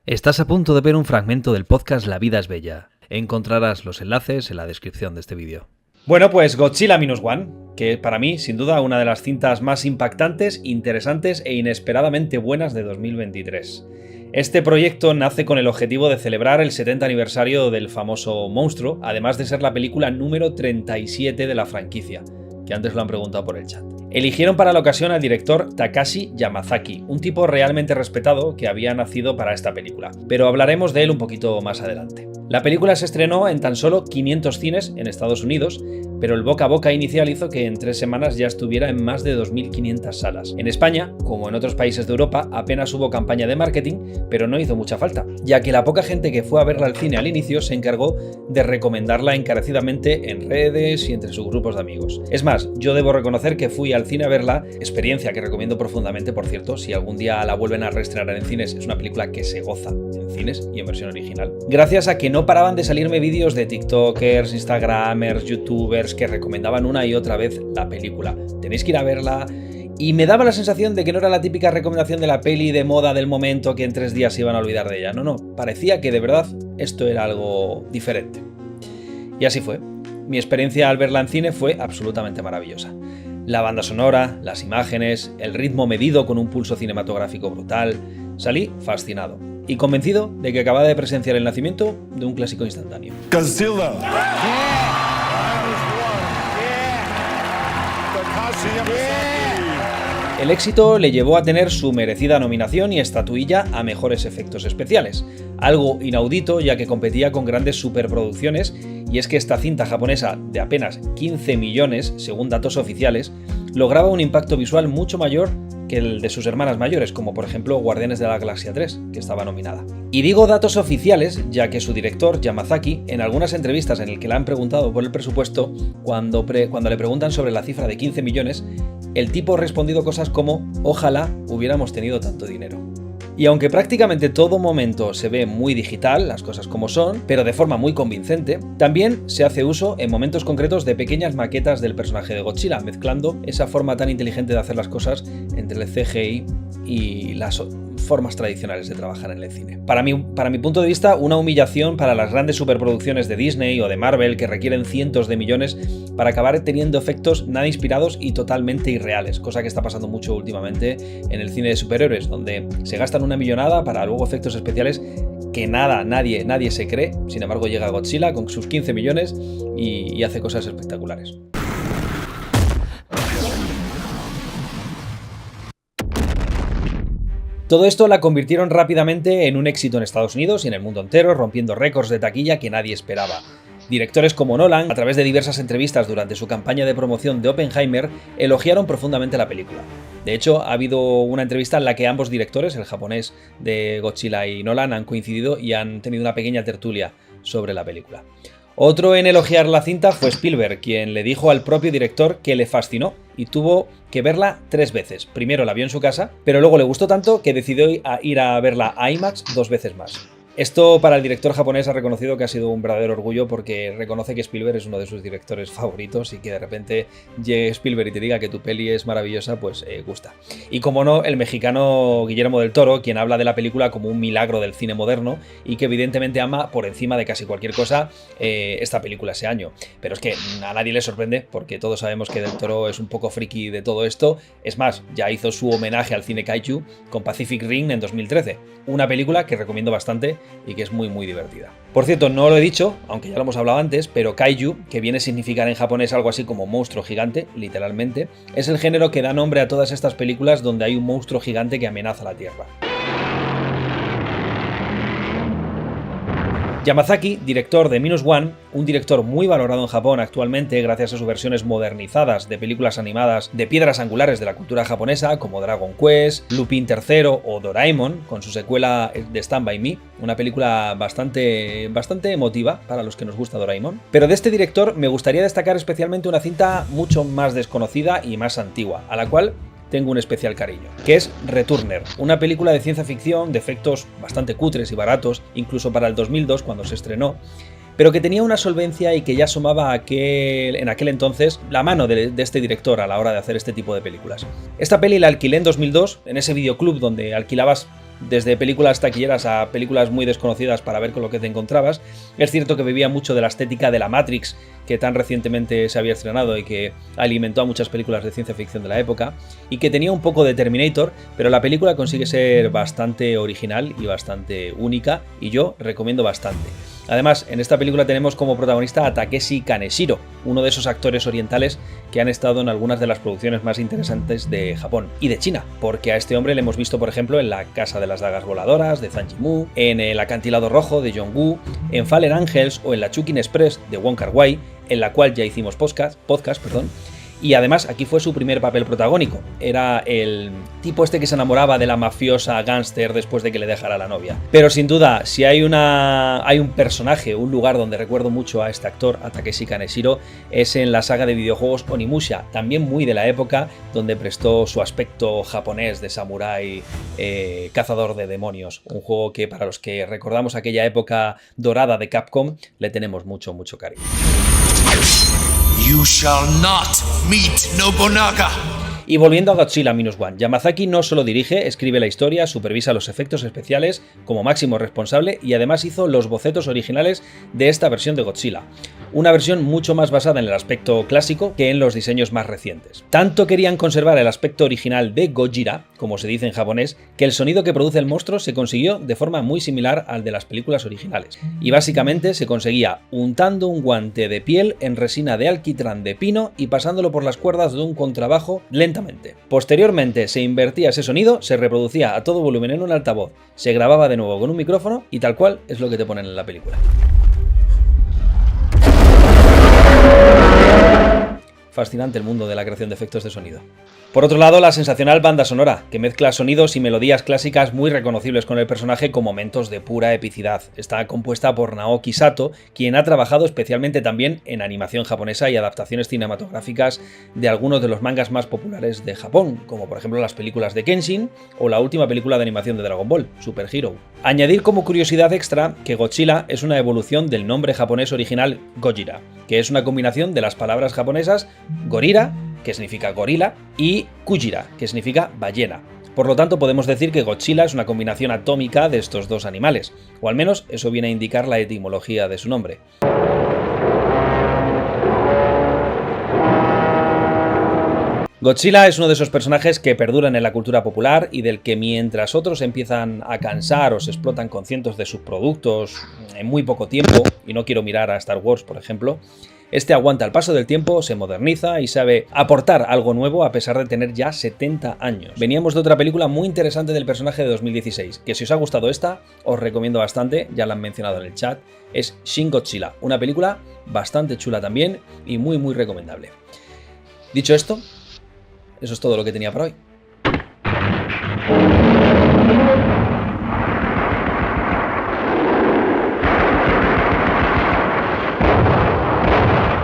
Estás a punto de ver un fragmento del podcast La vida es bella. Encontrarás los enlaces en la descripción de este vídeo. Bueno, pues Godzilla Minus One, que para mí, sin duda, una de las cintas más impactantes, interesantes e inesperadamente buenas de 2023. Este proyecto nace con el objetivo de celebrar el 70 aniversario del famoso monstruo, además de ser la película número 37 de la franquicia, que antes lo han preguntado por el chat. Eligieron para la ocasión al director Takashi Yamazaki, un tipo realmente respetado que había nacido para esta película, pero hablaremos de él un poquito más adelante. La película se estrenó en tan solo 500 cines en Estados Unidos, pero el boca a boca inicial hizo que en 3 semanas ya estuviera en más de 2.500 salas. En España, como en otros países de Europa, apenas hubo campaña de marketing, pero no hizo mucha falta, ya que la poca gente que fue a verla al cine al inicio se encargó de recomendarla encarecidamente en redes y entre sus grupos de amigos. Es más, yo debo reconocer que fui al cine a verla, experiencia que recomiendo profundamente, por cierto, si algún día la vuelven a reestrenar en cines, es una película que se goza en cines y en versión original. Gracias a que no paraban de salirme vídeos de tiktokers, instagramers, youtubers que recomendaban una y otra vez la película. Tenéis que ir a verla. Y me daba la sensación de que no era la típica recomendación de la peli de moda del momento que en 3 días se iban a olvidar de ella. No, parecía que de verdad esto era algo diferente. Y así fue. Mi experiencia al verla en cine fue absolutamente maravillosa. La banda sonora, las imágenes, el ritmo medido con un pulso cinematográfico brutal. Salí fascinado y convencido de que acababa de presenciar el nacimiento de un clásico instantáneo. Godzilla. El éxito le llevó a tener su merecida nominación y estatuilla a mejores efectos especiales, algo inaudito ya que competía con grandes superproducciones, y es que esta cinta japonesa de apenas 15 millones, según datos oficiales, lograba un impacto visual mucho mayor que el de sus hermanas mayores, como por ejemplo Guardianes de la Galaxia 3, que estaba nominada. Y digo datos oficiales, ya que su director, Yamazaki, en algunas entrevistas en las que le han preguntado por el presupuesto, cuando le preguntan sobre la cifra de 15 millones, el tipo ha respondido cosas como: ojalá hubiéramos tenido tanto dinero. Y aunque prácticamente todo momento se ve muy digital, las cosas como son, pero de forma muy convincente, también se hace uso en momentos concretos de pequeñas maquetas del personaje de Godzilla, mezclando esa forma tan inteligente de hacer las cosas entre el CGI y las formas tradicionales de trabajar en el cine. Para mi punto de vista, una humillación para las grandes superproducciones de Disney o de Marvel que requieren cientos de millones para acabar teniendo efectos nada inspirados y totalmente irreales, cosa que está pasando mucho últimamente en el cine de superhéroes, donde se gastan una millonada para luego efectos especiales que nadie se cree. Sin embargo, llega Godzilla con sus 15 millones y hace cosas espectaculares. Todo esto la convirtieron rápidamente en un éxito en Estados Unidos y en el mundo entero, rompiendo récords de taquilla que nadie esperaba. Directores como Nolan, a través de diversas entrevistas durante su campaña de promoción de Oppenheimer, elogiaron profundamente la película. De hecho, ha habido una entrevista en la que ambos directores, el japonés de Godzilla y Nolan, han coincidido y han tenido una pequeña tertulia sobre la película. Otro en elogiar la cinta fue Spielberg, quien le dijo al propio director que le fascinó y tuvo que verla 3 veces. Primero la vio en su casa, pero luego le gustó tanto que decidió ir a verla a IMAX 2 veces más. Esto para el director japonés ha reconocido que ha sido un verdadero orgullo, porque reconoce que Spielberg es uno de sus directores favoritos y que de repente llegue Spielberg y te diga que tu peli es maravillosa, pues gusta. Y como no, el mexicano Guillermo del Toro, quien habla de la película como un milagro del cine moderno y que evidentemente ama por encima de casi cualquier cosa esta película ese año. Pero es que a nadie le sorprende, porque todos sabemos que del Toro es un poco friki de todo esto. Es más, ya hizo su homenaje al cine kaiju con Pacific Rim en 2013, una película que recomiendo bastante y que es muy divertida. Por cierto, no lo he dicho, aunque ya lo hemos hablado antes, pero kaiju, que viene a significar en japonés algo así como monstruo gigante, literalmente, es el género que da nombre a todas estas películas donde hay un monstruo gigante que amenaza la Tierra. Yamazaki, director de Minus One, un director muy valorado en Japón actualmente gracias a sus versiones modernizadas de películas animadas de piedras angulares de la cultura japonesa como Dragon Quest, Lupin III o Doraemon, con su secuela de Stand By Me, una película bastante emotiva para los que nos gusta Doraemon. Pero de este director me gustaría destacar especialmente una cinta mucho más desconocida y más antigua, a la cual tengo un especial cariño, que es Returner, una película de ciencia ficción de efectos bastante cutres y baratos, incluso para el 2002 cuando se estrenó, pero que tenía una solvencia y que ya asomaba en aquel entonces la mano de este director a la hora de hacer este tipo de películas. Esta peli la alquilé en 2002, en ese videoclub donde alquilabas desde películas taquilleras a películas muy desconocidas para ver con lo que te encontrabas. Es cierto que bebía mucho de la estética de la Matrix, que tan recientemente se había estrenado y que alimentó a muchas películas de ciencia ficción de la época, y que tenía un poco de Terminator, pero la película consigue ser bastante original y bastante única, y yo recomiendo bastante. Además, en esta película tenemos como protagonista a Takeshi Kaneshiro, uno de esos actores orientales que han estado en algunas de las producciones más interesantes de Japón y de China, porque a este hombre le hemos visto, por ejemplo, en La Casa de las Dagas Voladoras de Zhang Yimou, en El Acantilado Rojo de John Woo, en Fallen Angels o en La Chukin Express de Wong Kar-wai, en la cual ya hicimos podcast. Y además aquí fue su primer papel protagónico. Era el tipo este que se enamoraba de la mafiosa gángster después de que le dejara la novia. Pero sin duda, si hay un personaje, un lugar donde recuerdo mucho a este actor, a Takeshi Kaneshiro, es en la saga de videojuegos Onimusha, también muy de la época, donde prestó su aspecto japonés de samurái, cazador de demonios. Un juego que para los que recordamos aquella época dorada de Capcom, le tenemos mucho, mucho cariño. You shall not meet Nobunaga. Y volviendo a Godzilla Minus One, Yamazaki no solo dirige, escribe la historia, supervisa los efectos especiales como máximo responsable y además hizo los bocetos originales de esta versión de Godzilla. Una versión mucho más basada en el aspecto clásico que en los diseños más recientes. Tanto querían conservar el aspecto original de Gojira, como se dice en japonés, que el sonido que produce el monstruo se consiguió de forma muy similar al de las películas originales. Y básicamente se conseguía untando un guante de piel en resina de alquitrán de pino y pasándolo por las cuerdas de un contrabajo lentamente. Posteriormente se invertía ese sonido, se reproducía a todo volumen en un altavoz, se grababa de nuevo con un micrófono y tal cual es lo que te ponen en la película. Fascinante el mundo de la creación de efectos de sonido. Por otro lado, la sensacional banda sonora, que mezcla sonidos y melodías clásicas muy reconocibles con el personaje con momentos de pura epicidad. Está compuesta por Naoki Sato, quien ha trabajado especialmente también en animación japonesa y adaptaciones cinematográficas de algunos de los mangas más populares de Japón, como por ejemplo las películas de Kenshin o la última película de animación de Dragon Ball, Super Hero. Añadir como curiosidad extra que Godzilla es una evolución del nombre japonés original Gojira, que es una combinación de las palabras japonesas Gorira, que significa gorila, y Kujira, que significa ballena. Por lo tanto, podemos decir que Godzilla es una combinación atómica de estos dos animales, o al menos eso viene a indicar la etimología de su nombre. Godzilla es uno de esos personajes que perduran en la cultura popular y del que mientras otros empiezan a cansar o se explotan con cientos de subproductos en muy poco tiempo, y no quiero mirar a Star Wars por ejemplo, este aguanta el paso del tiempo, se moderniza y sabe aportar algo nuevo a pesar de tener ya 70 años. Veníamos de otra película muy interesante del personaje de 2016, que si os ha gustado esta, os recomiendo bastante, ya la han mencionado en el chat, es Shin Godzilla, una película bastante chula también y muy recomendable. Dicho esto, eso es todo lo que tenía por hoy.